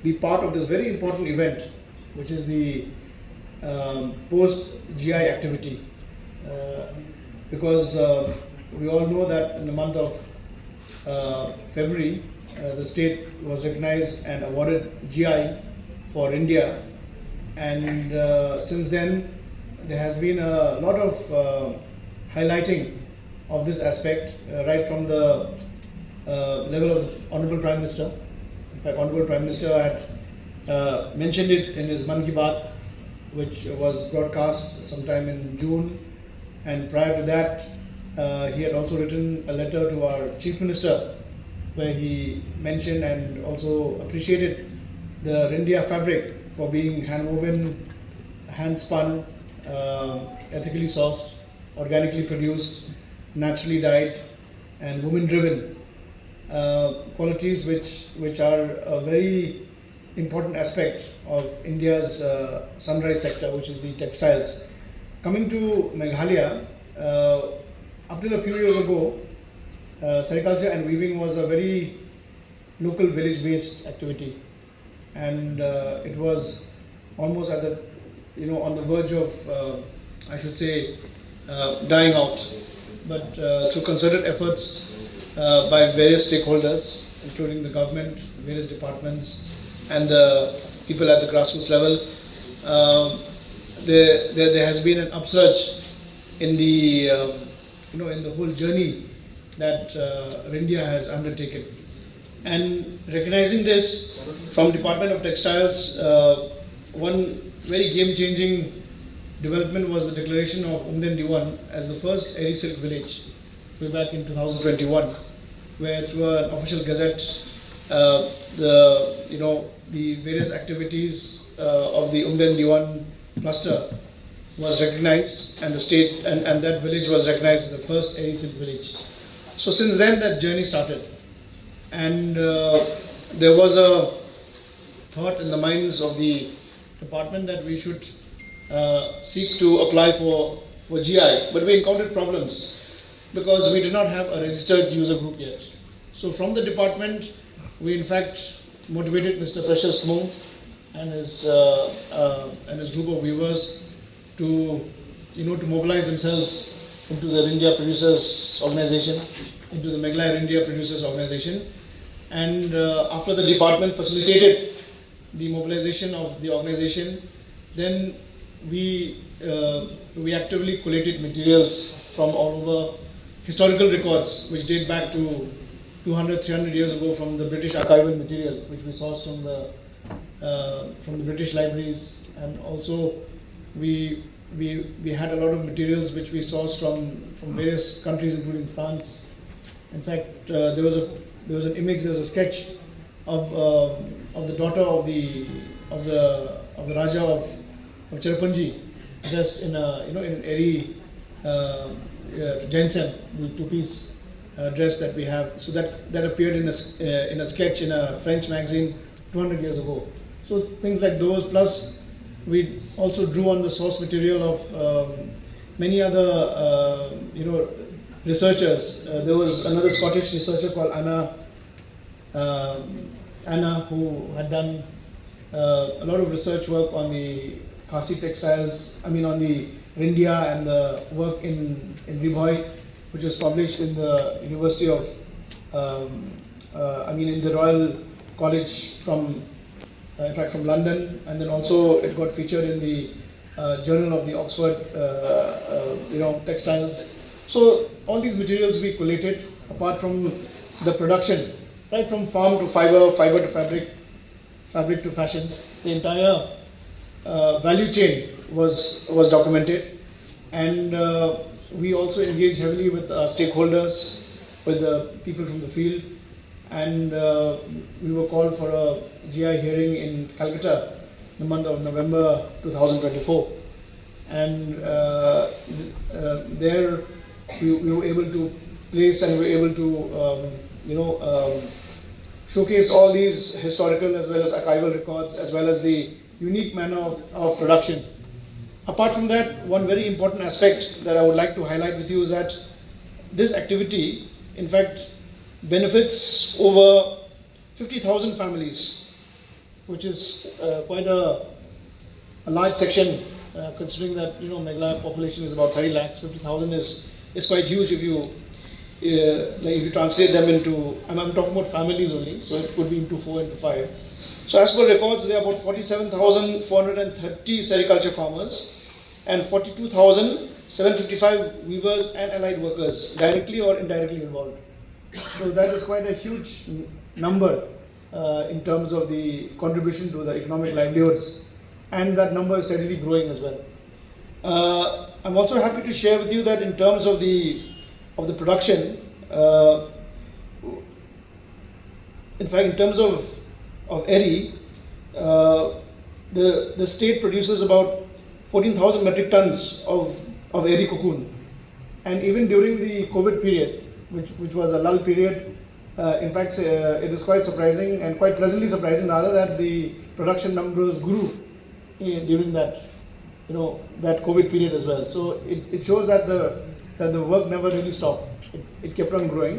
be part of this very important event, which is the post-GI activity. Because we all know that in the month of February, the state was recognized and awarded GI for India, and since then there has been a lot of highlighting of this aspect, right from the level of the Honorable Prime Minister. In fact, Honorable Prime Minister had mentioned it in his Mann Ki Baat, which was broadcast sometime in June, and prior to that he had also written a letter to our Chief Minister where he mentioned and also appreciated the Rindia fabric for being hand-woven, hand-spun, ethically sourced, organically produced, naturally dyed, and women-driven. Qualities which are a very important aspect of India's sunrise sector, which is the textiles. Coming to Meghalaya, up till a few years ago, sericulture and weaving was a very local village-based activity, and it was almost at the on the verge of I should say dying out. But through concerted efforts by various stakeholders, including the government, various departments, and the people at the grassroots level, there has been an upsurge in the in the whole journey that Rindia has undertaken. And recognizing this from Department of Textiles, one very game-changing development was the declaration of Umden Diwan as the first Eri Silk village way back in 2021, where through an official gazette, the various activities of the Umden Diwan cluster was recognized, and the state and that village was recognized as the first Eri Silk village. So since then that journey started, and there was a thought in the minds of the department that we should seek to apply for GI, but we encountered problems because we did not have a registered user group yet. So from the department, we in fact motivated Mr. Precious Mung and his group of weavers to to mobilize themselves into the Rindia Producers Organization, into the Meghalaya Rindia Producers Organization, and after the department facilitated the mobilization of the organization, then we actively collated materials from all over historical records which date back to 200-300 years ago from the British archival material which we sourced from the British libraries, and also we had a lot of materials which we sourced from various countries including France. In fact, there was an image, there was a sketch of the daughter of the Raja of Cherrapunji, dressed in in an Eri Jensen, the two-piece dress that we have. So that appeared in a sketch in a French magazine 200 years ago. So things like those, plus we also drew on the source material of many other researchers. There was another Scottish researcher called Anna, who had done a lot of research work on the Khasi textiles, on the Rindia, and the work in Ribhoi, which was published in the University of, in the Royal College from London, and then also it got featured in the Journal of the Oxford, textiles. So all these materials we collated, apart from the production, right from farm to fiber, fiber to fabric, fabric to fashion, the entire value chain was documented, and we also engaged heavily with stakeholders, with the people from the field, and we were called for a GI hearing in Calcutta in the month of November 2024, and there we were able to place and we were able to showcase all these historical as well as archival records, as well as the unique manner of production. Apart from that, one very important aspect that I would like to highlight with you is that this activity, in fact, benefits over 50,000 families which is quite a large section, considering that Meghalaya population is about 30 lakhs. 50,000 is quite huge if you like if you translate them into. I'm talking about families only, so it could be into 4 into 5. So as per records, there are about 47,430 sericulture farmers and 42,755 weavers and allied workers directly or indirectly involved. So that is quite a huge number in terms of the contribution to the economic livelihoods, and that number is steadily growing as well. I'm also happy to share with you that in terms of the production, in fact, in terms of eri, the state produces about 14,000 metric tons of eri cocoon, and even during the COVID period, which was a lull period, in fact, it is quite surprising and quite pleasantly surprising rather that the production numbers grew during that that COVID period as well. So it shows that the work never really stopped. It kept on growing.